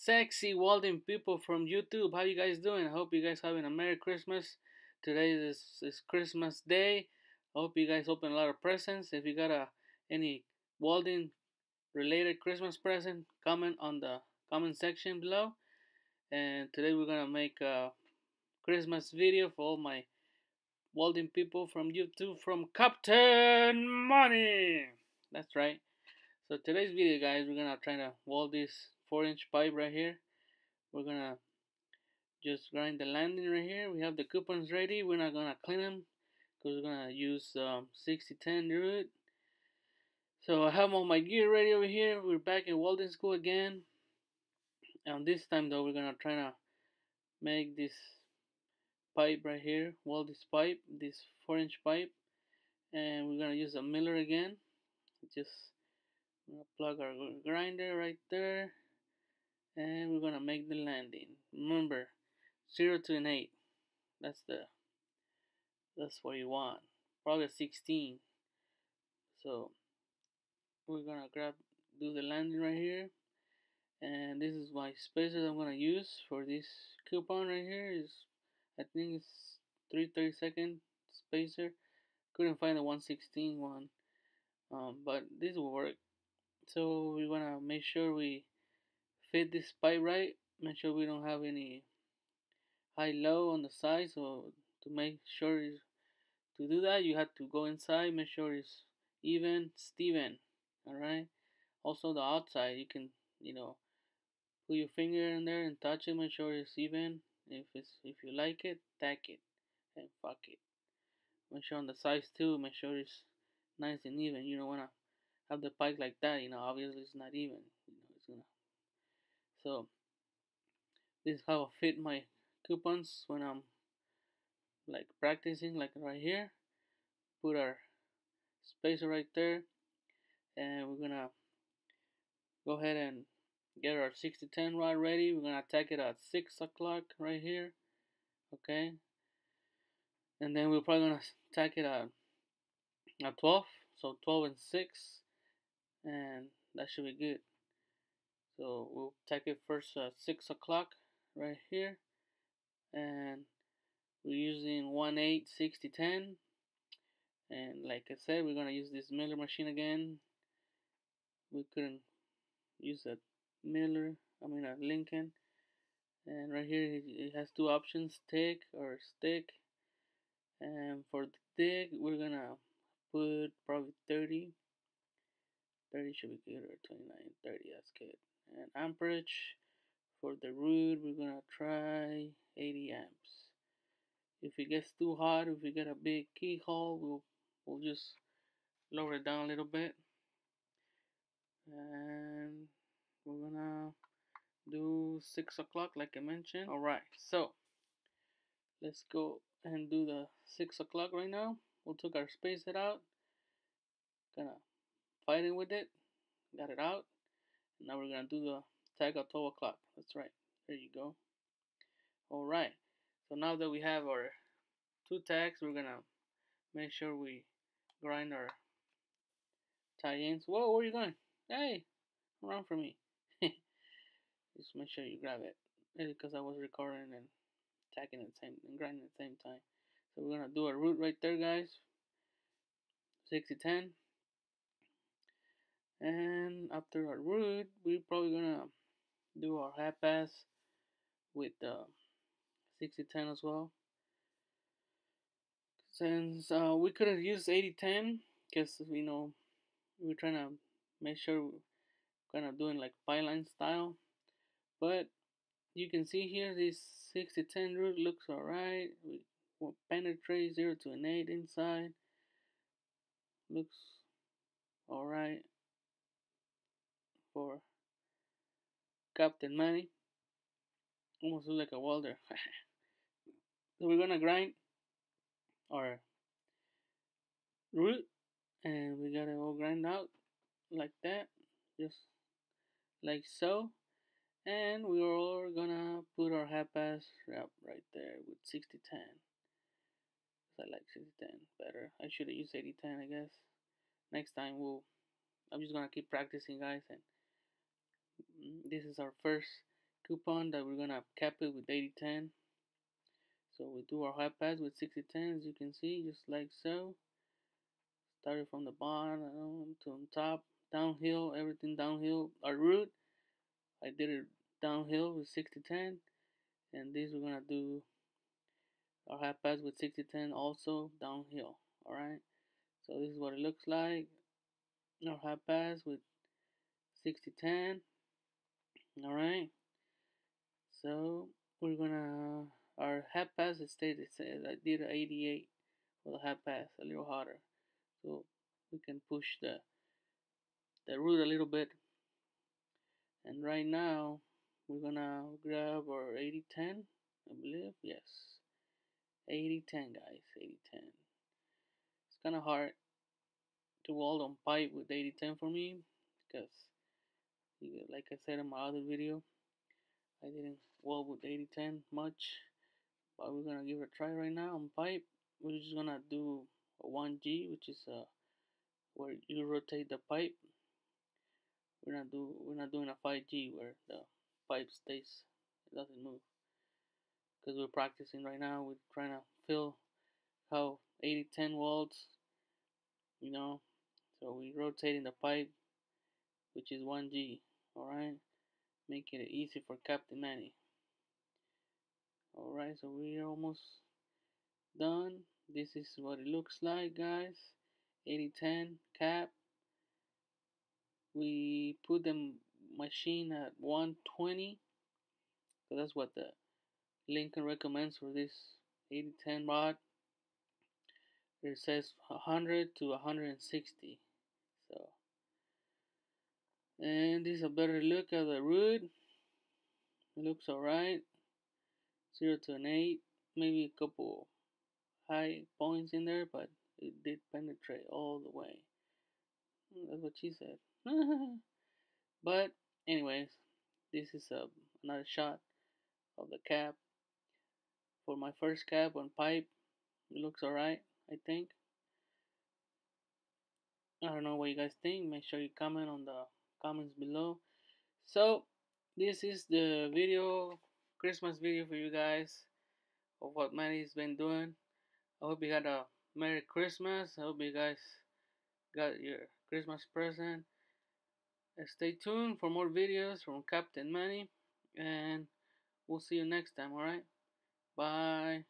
Sexy welding people from YouTube. How you guys doing? I hope you guys having a Merry Christmas. Today is Christmas Day. I hope you guys open a lot of presents. If you got any welding related Christmas present, comment on the comment section below. And today we're gonna make a Christmas video for all my welding people from YouTube from Captain Money. That's right. So today's video, guys, we're gonna try to weld this 4-inch pipe right here. We're gonna just grind the landing right here. We have the coupons ready. We're not gonna clean them because we're gonna use 6010 root. So I have all my gear ready over here. We're back in welding school again, and this time though we're gonna try to make this pipe right here, weld this pipe, this 4-inch pipe, and we're gonna use a miller again. Just plug our grinder right there, and we're gonna make the landing. Remember, 0 to an 8. That's what you want. Probably a 16. So we're gonna do the landing right here, and this is my spacer that I'm gonna use for this coupon right here. I think it's 3/32 spacer. Couldn't find the 1/16 one, but this will work. So we wanna make sure we fit this pipe right. Make sure we don't have any high-low on the side. So to make sure to do that, you have to go inside, make sure it's even, Steven. All right. Also the outside, you can put your finger in there and touch it, make sure it's even. If you like it, tack it and fuck it. Make sure on the sides too, make sure it's nice and even. You don't wanna have the pipe like that. Obviously it's not even. It's gonna. So this is how I fit my coupons when I'm like practicing, like right here. Put our spacer right there, and we're gonna go ahead and get our 6010 rod ready. We're gonna attack it at 6 o'clock right here, okay? And then we're probably gonna attack it at 12, so 12 and 6, and that should be good. So we'll attack it first at 6 o'clock right here, and we're using 1/8 6010. And like I said, we're gonna use this miller machine again. We couldn't use a Lincoln. And right here it has two options, thick or stick. And for the thick, we're gonna put probably 30. 30 should be good, or 29, 30, that's good. And amperage for the root, we're gonna try 80 amps. If it gets too hot, if we get a big keyhole, we'll just lower it down a little bit. And we're gonna do 6 o'clock like I mentioned. Alright, so let's go and do the 6 o'clock right now. We'll take our spacer out, gonna fighting with it, got it out. Now we're gonna do the tag at 12 o'clock. That's right, there you go. Alright, so now that we have our two tags, we're gonna make sure we grind our tie-ins. Whoa, where are you going? Hey, run from me. Just make sure you grab it. Maybe because I was recording and tagging at the same and grinding at the same time. So we're gonna do a root right there, guys. 6010. And after our root, we're probably gonna do our half pass with the 6010 as well. Since we could have used 8010, because we're trying to make sure we're kind of doing like pipeline style. But you can see here this 6010 root looks alright. We will penetrate 0 to an 8 inside. Looks alright for Captain Manny. Almost look like a welder. So we're gonna grind our root, and we got it all grind out like that, just like so. And we're all gonna put our half pass right there with 6010. I like 6010 better. I should have used 8010, I guess. Next time I'm just gonna keep practicing, guys. And this is our first coupon that we're gonna cap it with 80-10. So we do our high pass with 60-10, as you can see, just like so. Started from the bottom to the top, downhill, everything downhill. Our route, I did it downhill with 60-10, and this we're gonna do our high pass with 60-10 also downhill. Alright, so this is what it looks like. Our high pass with 60-10. Alright, so we're gonna, our high pass it stayed the same. I did an 88 for the high pass, a little harder, so we can push the root a little bit. And right now we're gonna grab our 80-10, I believe. Yes, 80-10, guys. 80-10. It's kind of hard to weld on pipe with 80-10 for me, because like I said in my other video, I didn't weld with 80-10 much, but we're gonna give it a try right now on pipe. We're just gonna do a 1G, which is where you rotate the pipe. We're not doing a 5G where the pipe stays, it doesn't move, because we're practicing right now. We're trying to feel how 80-10 welds, you know. So we rotating the pipe, which is 1G. All right, making it easy for Captain Manny. All right, so we're almost done. This is what it looks like, guys. 80-10 cap. We put the machine at 120, so that's what the Lincoln recommends for this 80-10 rod. It says 100 to 160. So, and this is a better look at the root. It looks alright. 0 to an 8, maybe a couple high points in there, but it did penetrate all the way. That's what she said. But anyways, this is another shot of the cap. For my first cap on pipe, it looks alright, I think. I don't know what you guys think. Make sure you comment on the comments below. So this is the video, Christmas video for you guys, of what Manny's been doing. I hope you got a Merry Christmas. I hope you guys got your Christmas present. Stay tuned for more videos from Captain Manny, and we'll see you next time. Alright, bye.